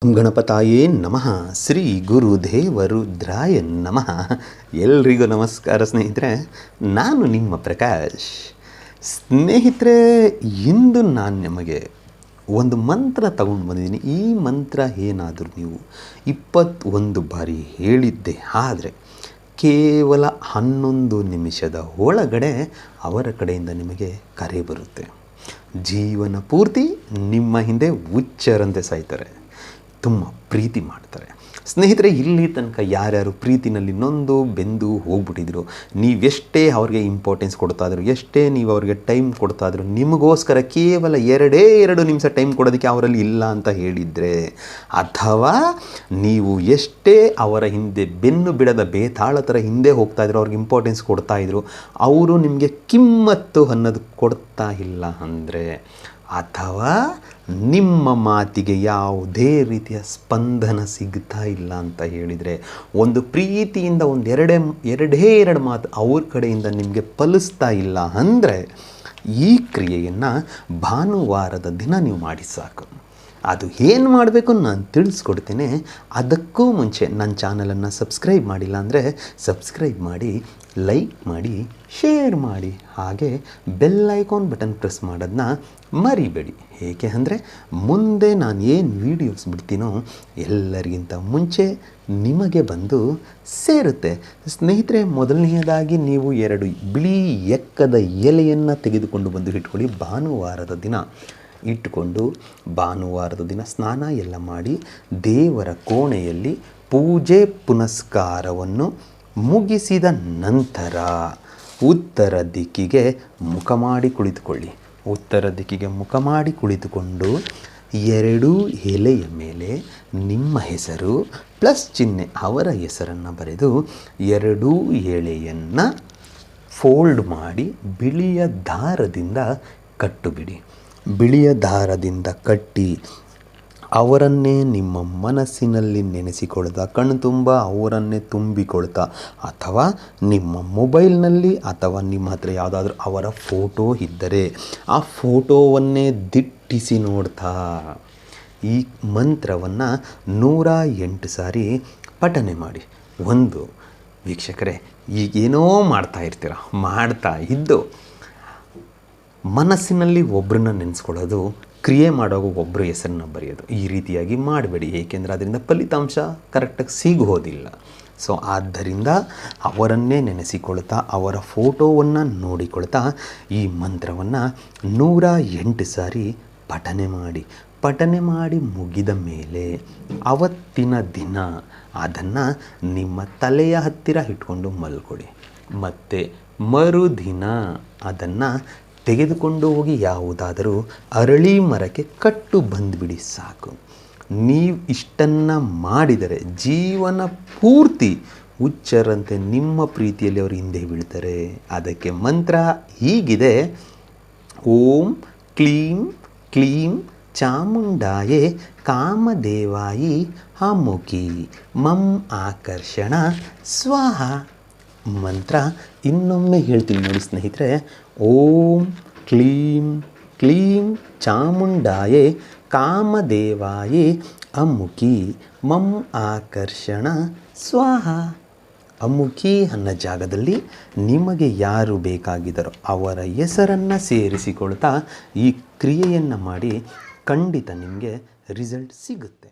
ಗಣಪತಾಯೇ ನಮಃ. ಶ್ರೀ ಗುರುದೇವರುದ್ರಾಯ ನಮಃ. ಎಲ್ರಿಗೂ ನಮಸ್ಕಾರ ಸ್ನೇಹಿತರೆ. ನಾನು ನಿಮ್ಮ ಪ್ರಕಾಶ್. ಸ್ನೇಹಿತರೆ, ಇಂದು ನಾನು ನಿಮಗೆ ಒಂದು ಮಂತ್ರ ತಗೊಂಡು ಬಂದಿದ್ದೀನಿ. ಈ ಮಂತ್ರ ಏನಾದರೂ ನೀವು 21 ಬಾರಿ ಹೇಳಿದ್ದೆ ಆದರೆ ಕೇವಲ 11 ನಿಮಿಷದ ಒಳಗಡೆ ಅವರ ಕಡೆಯಿಂದ ನಿಮಗೆ ಕರೆ ಬರುತ್ತೆ. ಜೀವನ ಪೂರ್ತಿ ನಿಮ್ಮ ಹಿಂದೆ ಹುಚ್ಚರಂತೆ ಸಾಯ್ತಾರೆ, ತುಂಬ ಪ್ರೀತಿ ಮಾಡ್ತಾರೆ. ಸ್ನೇಹಿತರೆ, ಇಲ್ಲಿ ತನಕ ಯಾರ್ಯಾರು ಪ್ರೀತಿನಲ್ಲಿ ನೊಂದು ಬೆಂದು ಹೋಗ್ಬಿಟ್ಟಿದ್ರು, ನೀವೆಷ್ಟೇ ಅವ್ರಿಗೆ ಇಂಪಾರ್ಟೆನ್ಸ್ ಕೊಡ್ತಾಯಿದ್ರು, ಎಷ್ಟೇ ನೀವು ಅವ್ರಿಗೆ ಟೈಮ್ ಕೊಡ್ತಾಯಿದ್ರು, ನಿಮಗೋಸ್ಕರ ಕೇವಲ 2 ನಿಮಿಷ ಟೈಮ್ ಕೊಡೋದಕ್ಕೆ ಅವರಲ್ಲಿ ಇಲ್ಲ ಅಂತ ಹೇಳಿದರೆ, ಅಥವಾ ನೀವು ಎಷ್ಟೇ ಅವರ ಹಿಂದೆ ಬೆನ್ನು ಬಿಡದ ಬೇತಾಳ ಥರ ಹಿಂದೆ ಹೋಗ್ತಾಯಿದ್ರು, ಅವ್ರಿಗೆ ಇಂಪಾರ್ಟೆನ್ಸ್ ಕೊಡ್ತಾಯಿದ್ರು, ಅವರು ನಿಮಗೆ ಕಿಮ್ಮತ್ತು ಅನ್ನೋದು ಕೊಡ್ತಾ ಇಲ್ಲ ಅಂದರೆ, ಅಥವಾ ನಿಮ್ಮ ಮಾತಿಗೆ ಯಾವುದೇ ರೀತಿಯ ಸ್ಪಂದನ ಸಿಗ್ತಾ ಇಲ್ಲ ಅಂತ ಹೇಳಿದರೆ, ಒಂದು ಪ್ರೀತಿಯಿಂದ ಎರಡೇ ಮಾತು ಅವ್ರ ಕಡೆಯಿಂದ ನಿಮಗೆ ಫಲಿಸ್ತಾ ಇಲ್ಲ ಅಂದರೆ, ಈ ಕ್ರಿಯೆಯನ್ನು ಭಾನುವಾರದ ದಿನ ನೀವು ಮಾಡಿ ಸಾಕು. ಅದು ಏನು ಮಾಡಬೇಕು ನಾನು ತಿಳಿಸ್ಕೊಡ್ತೇನೆ. ಅದಕ್ಕೂ ಮುಂಚೆ ನನ್ನ ಚಾನಲನ್ನು ಸಬ್ಸ್ಕ್ರೈಬ್ ಮಾಡಿಲ್ಲ ಅಂದರೆ ಸಬ್ಸ್ಕ್ರೈಬ್ ಮಾಡಿ, ಲೈಕ್ ಮಾಡಿ, ಶೇರ್ ಮಾಡಿ, ಹಾಗೆ ಬೆಲ್ ಐಕಾನ್ ಬಟನ್ ಪ್ರೆಸ್ ಮಾಡೋದನ್ನ ಮರಿಬೇಡಿ. ಏಕೆ ಅಂದರೆ ಮುಂದೆ ನಾನು ಏನು ವೀಡಿಯೋಸ್ ಬಿಡ್ತೀನೋ ಎಲ್ಲರಿಗಿಂತ ಮುಂಚೆ ನಿಮಗೆ ಬಂದು ಸೇರುತ್ತೆ. ಸ್ನೇಹಿತರೆ, ಮೊದಲನೆಯದಾಗಿ ನೀವು 2 ಬಿಳಿ ಎಕ್ಕದ ಎಲೆಯನ್ನು ತೆಗೆದುಕೊಂಡು ಬಂದು ಇಟ್ಕೊಳ್ಳಿ. ಭಾನುವಾರದ ದಿನ ಇಟ್ಟುಕೊಂಡು ಭಾನುವಾರದ ದಿನ ಸ್ನಾನ ಎಲ್ಲ ಮಾಡಿ ದೇವರ ಕೋಣೆಯಲ್ಲಿ ಪೂಜೆ ಪುನಸ್ಕಾರವನ್ನು ಮುಗಿಸಿದ ನಂತರ ಉತ್ತರ ದಿಕ್ಕಿಗೆ ಮುಖ ಮಾಡಿ ಕುಳಿತುಕೊಳ್ಳಿ. ಉತ್ತರ ದಿಕ್ಕಿಗೆ ಮುಖ ಮಾಡಿ ಕುಳಿತುಕೊಂಡು 2 ಎಲೆಯ ಮೇಲೆ ನಿಮ್ಮ ಹೆಸರು ಪ್ಲಸ್ ಚಿಹ್ನೆ ಅವರ ಹೆಸರನ್ನು ಬರೆದು 2 ಎಲೆಯನ್ನು ಫೋಲ್ಡ್ ಮಾಡಿ ಬಿಳಿಯ ದಾರದಿಂದ ಕಟ್ಟುಬಿಡಿ. ಬಿಳಿಯ ದಾರದಿಂದ ಕಟ್ಟಿ ಅವರನ್ನೇ ನಿಮ್ಮ ಮನಸ್ಸಿನಲ್ಲಿ ನೆನೆಸಿಕೊಳ್ತಾ, ಕಣ್ಣು ತುಂಬ ಅವರನ್ನೇ ತುಂಬಿಕೊಳ್ತಾ, ಅಥವಾ ನಿಮ್ಮ ಮೊಬೈಲ್ನಲ್ಲಿ ಅಥವಾ ನಿಮ್ಮ ಹತ್ರ ಯಾವುದಾದ್ರೂ ಅವರ ಫೋಟೋ ಇದ್ದರೆ ಆ ಫೋಟೋವನ್ನೇ ದಿಟ್ಟಿಸಿ ನೋಡ್ತಾ ಈ ಮಂತ್ರವನ್ನು 108 ಸಾರಿ ಪಠನೆ ಮಾಡಿ. ಒಂದು ವೀಕ್ಷಕರೇ, ಈಗೇನೋ ಮಾಡ್ತಾ ಇದ್ದು ಮನಸ್ಸಿನಲ್ಲಿ ಒಬ್ಬರನ್ನ ನೆನೆಸ್ಕೊಳ್ಳೋದು, ಕ್ರಿಯೆ ಮಾಡುವಾಗ ಒಬ್ಬರ ಹೆಸರನ್ನ ಬರೆಯೋದು, ಈ ರೀತಿಯಾಗಿ ಮಾಡಬೇಡಿ. ಏಕೆಂದರೆ ಅದರಿಂದ ಫಲಿತಾಂಶ ಕರೆಕ್ಟಾಗಿ ಸಿಗೋದಿಲ್ಲ. ಸೊ ಆದ್ದರಿಂದ ಅವರನ್ನೇ ನೆನೆಸಿಕೊಳ್ತಾ ಅವರ ಫೋಟೋವನ್ನು ನೋಡಿಕೊಳ್ತಾ ಈ ಮಂತ್ರವನ್ನು 108 ಸಾರಿ ಪಠನೆ ಮಾಡಿ. ಪಠನೆ ಮಾಡಿ ಮುಗಿದ ಮೇಲೆ ಅವತ್ತಿನ ದಿನ ಅದನ್ನು ನಿಮ್ಮ ತಲೆಯ ಹತ್ತಿರ ಇಟ್ಕೊಂಡು ಮಲ್ಕೊಡಿ. ಮತ್ತು ಮರುದಿನ ಅದನ್ನು ತೆಗೆದುಕೊಂಡು ಹೋಗಿ ಯಾವುದಾದರೂ ಅರಳಿ ಮರಕ್ಕೆ ಕಟ್ಟು ಬಂದುಬಿಡಿ ಸಾಕು. ನೀವು ಇಷ್ಟನ್ನು ಮಾಡಿದರೆ ಜೀವನ ಪೂರ್ತಿ ಹುಚ್ಚರಂತೆ ನಿಮ್ಮ ಪ್ರೀತಿಯಲ್ಲಿ ಅವರು ಹಿಂದೆ ಬೀಳ್ತಾರೆ. ಅದಕ್ಕೆ ಮಂತ್ರ ಹೀಗಿದೆ: ಓಂ ಕ್ಲೀಂ ಕ್ಲೀಂ ಚಾಮುಂಡಾಯೇ ಕಾಮದೇವಾಯಿ ಅಮುಖಿ ಮಂ ಆಕರ್ಷಣ ಸ್ವಾಹ. ಮಂತ್ರ ಇನ್ನೊಮ್ಮೆ ಹೇಳ್ತೀನಿ ನೋಡಿ ಸ್ನೇಹಿತರೆ. ಓಂ ಕ್ಲೀಂ ಕ್ಲೀಂ ಚಾಮುಂಡಾಯೇ ಕಾಮದೇವಾಯೇ ಅಮುಖಿ ಮಂ ಆಕರ್ಷಣ ಸ್ವಾಹ. ಅಮುಖಿ ಅನ್ನೋ ಜಾಗದಲ್ಲಿ ನಿಮಗೆ ಯಾರು ಬೇಕಾಗಿದ್ದಾರೋ ಅವರ ಹೆಸರನ್ನು ಸೇರಿಸಿಕೊಳ್ತಾ ಈ ಕ್ರಿಯೆಯನ್ನು ಮಾಡಿ. ಖಂಡಿತ ನಿಮಗೆ ರಿಸಲ್ಟ್ ಸಿಗುತ್ತೆ.